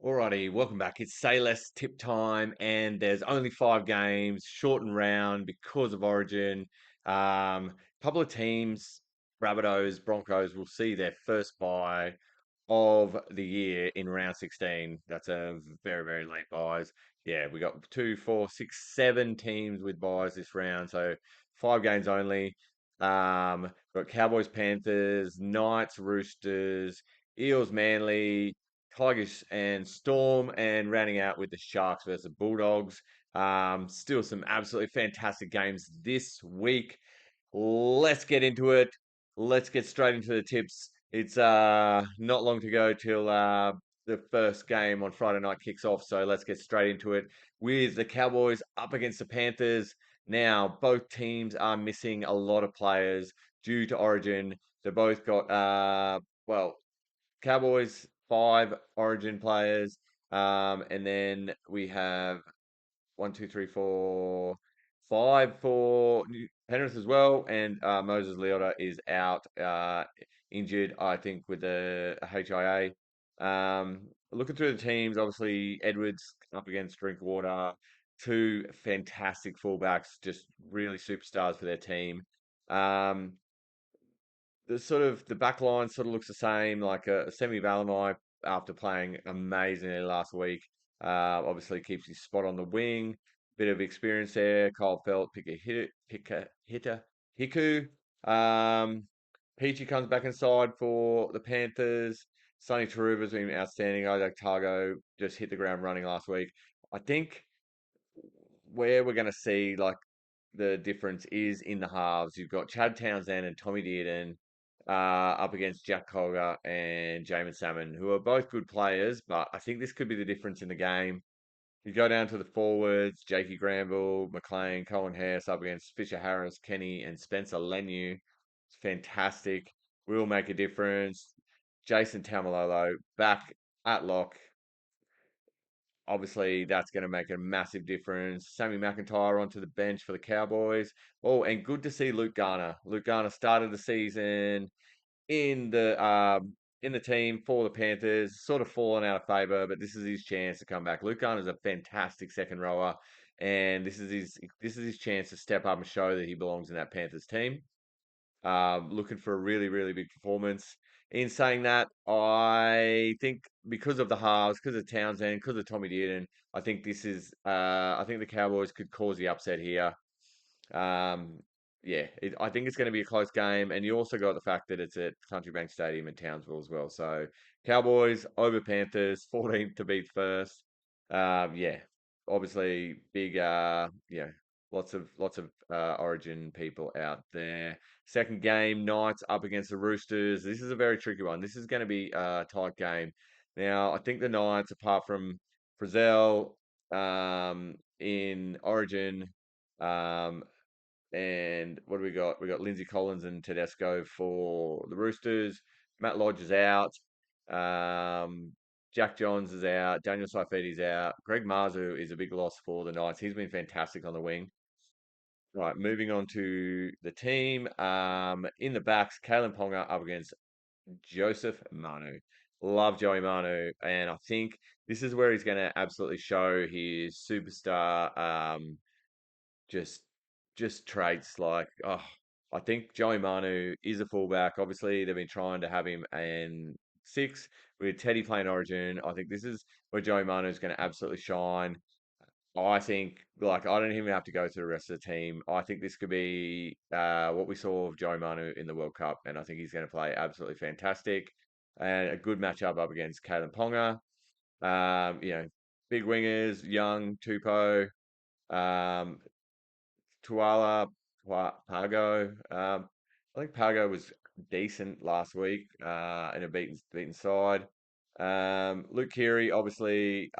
Alrighty, welcome back. It's Say Less tip time, and there's only 5 games, shortened round because of Origin. Couple of teams, Rabbitohs, Broncos, will see their first bye of the year in round 16. That's a very, very late buys. Yeah, we got 2, 4, 6, 7 teams with buys this round, so 5 games only. Got Cowboys, Panthers, Knights, Roosters, Eels, Manly, Tigers and Storm, and rounding out with the Sharks versus Bulldogs. Still some absolutely fantastic games this week. Let's get into it. Let's get straight into the tips. It's not long to go till the first game on Friday night kicks off, so let's get straight into it with the Cowboys up against the Panthers. Now, both teams are missing a lot of players due to Origin. They both got Cowboys, 5 Origin players. And then we have one, two, three, four, five for Penrith as well. And Moses Leota is out, injured, I think, with the HIA. Looking through the teams, obviously, Edwards up against Drinkwater. Two fantastic fullbacks, just really superstars for their team. Um, the back line sort of looks the same, like a Semi Valanai after playing amazingly last week. Obviously keeps his spot on the wing. Bit of experience there. Kyle Felt, Hitter, Hiku. Um, Peachy comes back inside for the Panthers. Sonny Taruva's been outstanding. Isaac Targo just hit the ground running last week. I think where we're going to see the difference is in the halves. You've got Chad Townsend and Tommy Dearden up against Jack Colger and Jamin Salmon, who are both good players, but I think this could be the difference in the game. You go down to the forwards, Jakey Granville, McLean, Cohen Harris up against Fisher Harris, Kenny, and Spencer Lenu. It's fantastic. Will make a difference. Jason Tamalolo back at lock. Obviously, that's going to make a massive difference. Sammy McIntyre onto the bench for the Cowboys. Oh, and good to see Luke Garner. Luke Garner started the season in the team for the Panthers, sort of fallen out of favour, but this is his chance to come back. Luke Garner's a fantastic second rower, and this is his chance to step up and show that he belongs in that Panthers team. Looking for a really, really big performance. In saying that, I think because of the halves, because of Townsend, because of Tommy Dearden, I think the Cowboys could cause the upset here. Um, yeah, I think it's going to be a close game, and you also got the fact that it's at Country Bank Stadium in Townsville as well. So Cowboys over Panthers, 14th to beat first. Yeah, obviously big. Lots of Origin people out there. Second game, Knights up against the Roosters. This is a very tricky one. This is going to be a tight game. Now, I think the Knights, apart from Frizzell in Origin, um, and what do we got? We got Lindsay Collins and Tedesco for the Roosters. Matt Lodge is out. Um, Jack Johns is out. Daniel Saifiti's out. Greg Marzu is a big loss for the Knights. He's been fantastic on the wing. Right, moving on to the team. In the backs, Kalen Ponga up against Joseph Manu. Love Joey Manu, and I think this is where he's going to absolutely show his superstar. Just traits I think Joey Manu is a fullback. Obviously, they've been trying to have him in six with Teddy playing Origin. I think this is where Joey Manu is going to absolutely shine. I think I don't even have to go through the rest of the team. I think this could be what we saw of Joey Manu in the World Cup, and I think he's going to play absolutely fantastic and a good matchup up against Kalen Ponga. Big wingers, Young, Tupo. Um, Tuala, Pago. I think Pago was decent last week in a beaten side. Luke Keary, obviously,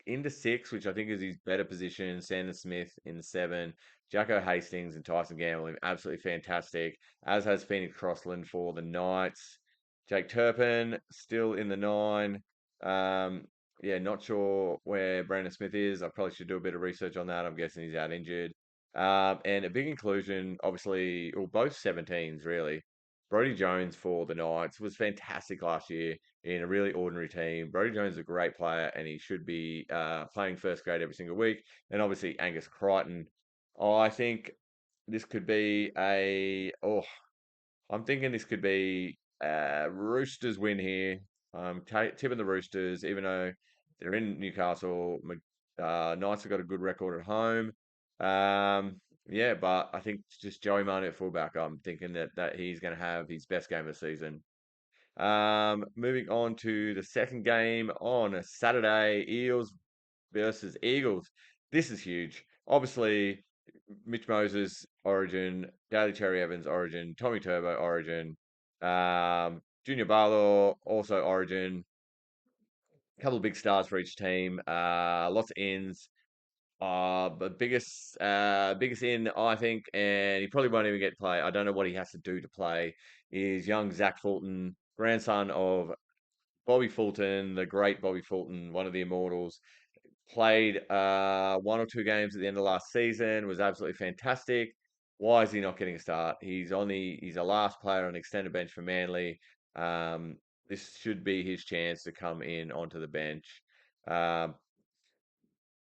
into six, which I think is his better position. Sandon Smith in the seven. Jacko Hastings and Tyson Gamble, absolutely fantastic, as has Phoenix Crossland for the Knights. Jake Turpin still in the nine. Um, yeah, not sure where Brandon Smith is. I probably should do a bit of research on that. I'm guessing he's out injured. And a big inclusion, obviously, well, both 17s really. Brodie Jones for the Knights was fantastic last year in a really ordinary team. Brodie Jones is a great player, and he should be playing first grade every single week. And obviously Angus Crichton. I think this could be I'm thinking this could be a Roosters win here. Tipping the Roosters, even though they're in Newcastle. Knights have got a good record at home. Um, yeah, but I think just Joey Manu at fullback. I'm thinking that he's going to have his best game of the season. Moving on to the second game on a Saturday, Eels versus Eagles. This is huge. Obviously, Mitch Moses origin, Daly Cherry Evans origin, Tommy Turbo origin, Junior Barlow also origin. A couple of big stars for each team. Lots of ins. But biggest in I think, and he probably won't even get to play. I don't know what he has to do to play. Is young Zach Fulton, grandson of Bobby Fulton, the great Bobby Fulton, one of the immortals. Played one or two games at the end of last season, was absolutely fantastic. Why is he not getting a start? He's a last player on extended bench for Manly. Um, this should be his chance to come in onto the bench. Um,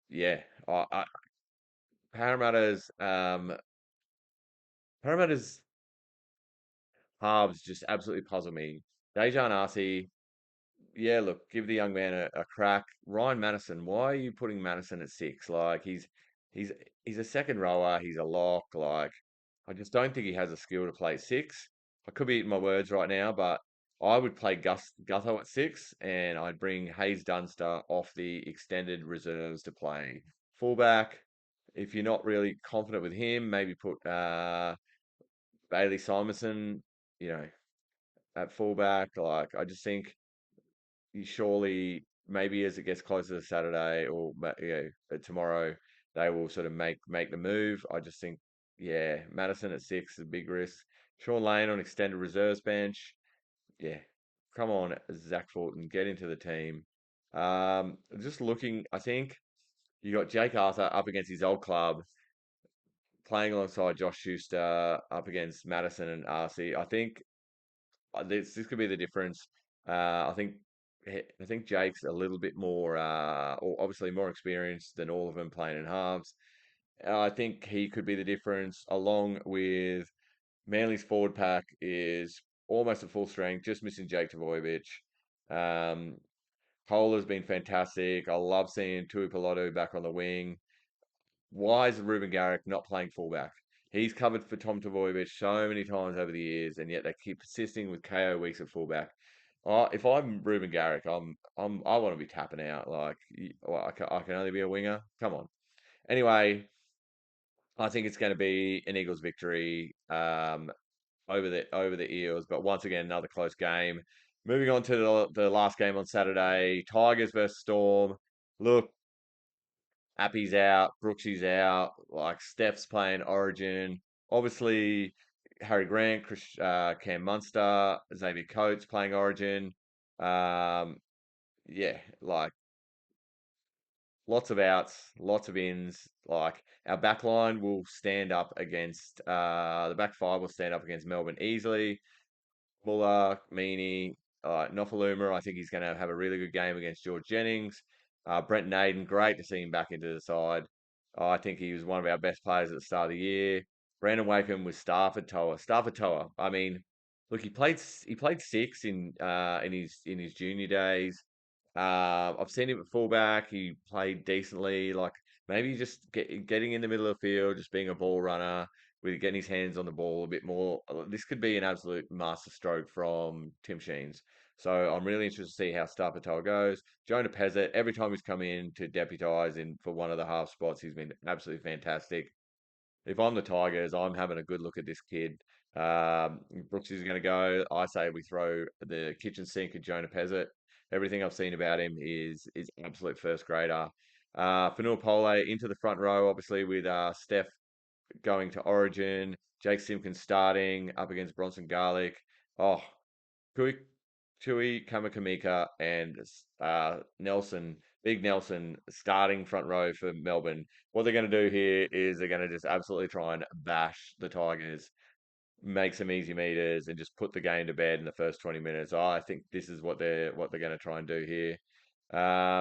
yeah, Parramatta's Parramatta's halves just absolutely puzzle me. Dejan Arce, yeah, look, give the young man a crack. Ryan Madison, why are you putting Madison at six? Like he's he's a second rower, he's a lock. Like I just don't think he has a skill to play six. I could be eating my words right now, but I would play Gutho at six, and I'd bring Hayes Dunster off the extended reserves to play fullback. If you're not really confident with him, maybe put Bailey Simonson, you know, at fullback. Like I just think surely maybe as it gets closer to Saturday or tomorrow, they will sort of make the move. I just think, yeah, Madison at six is a big risk. Sean Lane on extended reserves bench. Yeah, come on, Zach Fulton, get into the team. Just looking, I think you got Jake Arthur up against his old club, playing alongside Josh Schuster, up against Madison and RC. I think this could be the difference. I think Jake's a little bit more, or obviously more experienced than all of them playing in halves. I think he could be the difference, along with Manly's forward pack is almost at full strength, just missing Jake Tavoyevich. Um, Cole has been fantastic. I love seeing Tui Pilotu back on the wing. Why is Ruben Garrick not playing fullback? He's covered for Tom Tavoyevich so many times over the years, and yet they keep persisting with KO Weeks at fullback. If I'm Ruben Garrick, I want to be tapping out. Like, I can only be a winger. Come on. Anyway, I think it's going to be an Eagles victory over the Eels, but once again another close game. Moving on to the last game on Saturday, Tigers versus Storm. Look, Appy's out, Brooksy's out, like Steph's playing Origin. Obviously, Harry Grant, Cam Munster, Xavier Coates playing Origin. Um, yeah, like lots of outs, lots of ins. Like our back line will stand up against the back five will stand up against Melbourne easily. Muller, Meany, Nofaluma, I think he's going to have a really good game against George Jennings. Brent Naden, great to see him back into the side. I think he was one of our best players at the start of the year. Brandon Wakeham was Stafford Toa. Stafford Toa. I mean, look, he played six in his junior days. I've seen him at fullback. He played decently. Like maybe just getting in the middle of the field, just being a ball runner with getting his hands on the ball a bit more. This could be an absolute masterstroke from Tim Sheens. So I'm really interested to see how Starpatoa goes. Jonah Pezzett, every time he's come in to deputise in for one of the half spots, he's been absolutely fantastic. If I'm the Tigers, I'm having a good look at this kid. Brooks is going to go. I say we throw the kitchen sink at Jonah Pezzett. Everything I've seen about him is absolute first grader. Fanua Pole into the front row, obviously with Steph going to Origin, Jake Simpkins starting up against Bronson Garlic. Oh, Kui, Tui Kamakamika and Nelson, Big Nelson starting front row for Melbourne. What they're going to do here is they're going to just absolutely try and bash the Tigers. make some easy meters and just put the game to bed in the first 20 minutes. I think this is what they're going to try and do here.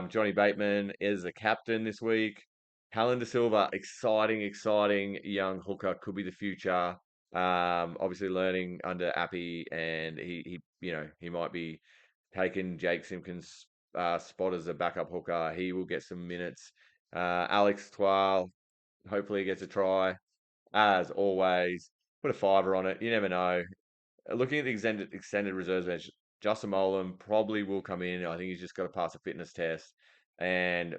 Johnny Bateman is the captain this week. Helen De Silva, exciting young hooker, could be the future. Obviously learning under Appy, and he might be taking Jake Simpkins' spot as a backup hooker. He will get some minutes. Alex Twal, hopefully he gets a try. As always, put a fiver on it. You never know. Looking at the extended reserves bench, Justin Molan probably will come in. I think he's just got to pass a fitness test. And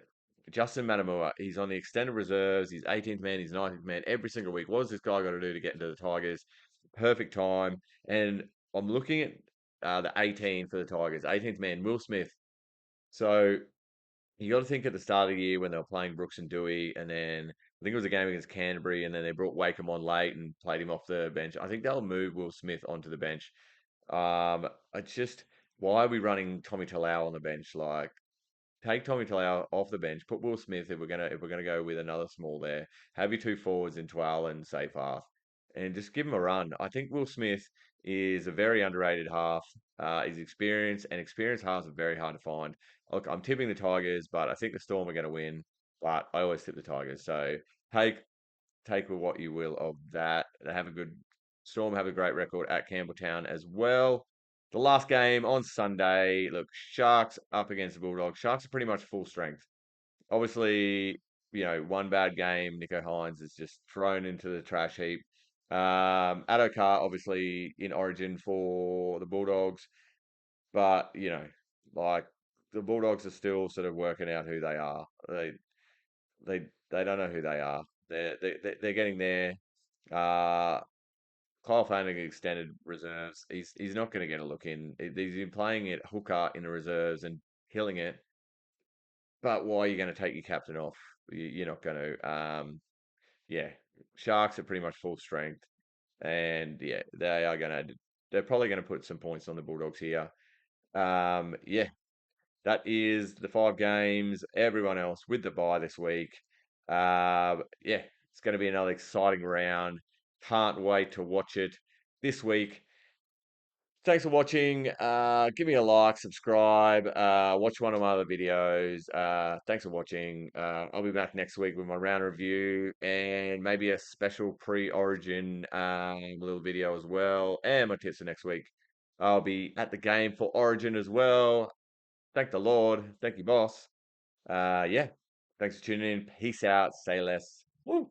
Justin Manamua, he's on the extended reserves. He's 18th man, he's 19th man every single week. What has this guy got to do to get into the Tigers? Perfect time. And I'm looking at the 18 for the Tigers. 18th man, Will Smith. So you got to think at the start of the year when they were playing Brooks and Dewey, and then I think it was a game against Canterbury, and then they brought Wakeham on late and played him off the bench. I think they'll move Will Smith onto the bench. I just why are we running Tommy Talau on the bench? Like, take Tommy Talau off the bench, put Will Smith if we're gonna go with another small there. Have your two forwards in Twal and Seyfarth, and just give him a run. I think Will Smith is a very underrated half. He's experienced, and experienced halves are very hard to find. Look, I'm tipping the Tigers, but I think the Storm are going to win. But I always tip the Tigers. So take take with what you will of that. They have a good Storm have a great record at Campbelltown as well. The last game on Sunday, look, Sharks up against the Bulldogs. Sharks are pretty much full strength. Obviously, one bad game, Nico Hines is just thrown into the trash heap. Adokar, obviously, in Origin for the Bulldogs, but, like, the Bulldogs are still sort of working out who they are. They don't know who they are. They're getting there. Uh, Kyle Flanagan extended reserves. He's not going to get a look in. He's been playing it hooker in the reserves and killing it. But why are you going to take your captain off? You're not going to. Yeah, Sharks are pretty much full strength, and yeah, they are going to. They're probably going to put some points on the Bulldogs here. Yeah, that is the 5 games. Everyone else with the bye this week. Yeah, it's going to be another exciting round. Can't wait to watch it this week. Thanks for watching. Give me a like, subscribe, watch one of my other videos. Thanks for watching. I'll be back next week with my round review and maybe a special pre-origin little video as well. And my tips for next week. I'll be at the game for Origin as well. Thank the Lord. Thank you, boss. Yeah. Thanks for tuning in. Peace out. Say less. Woo.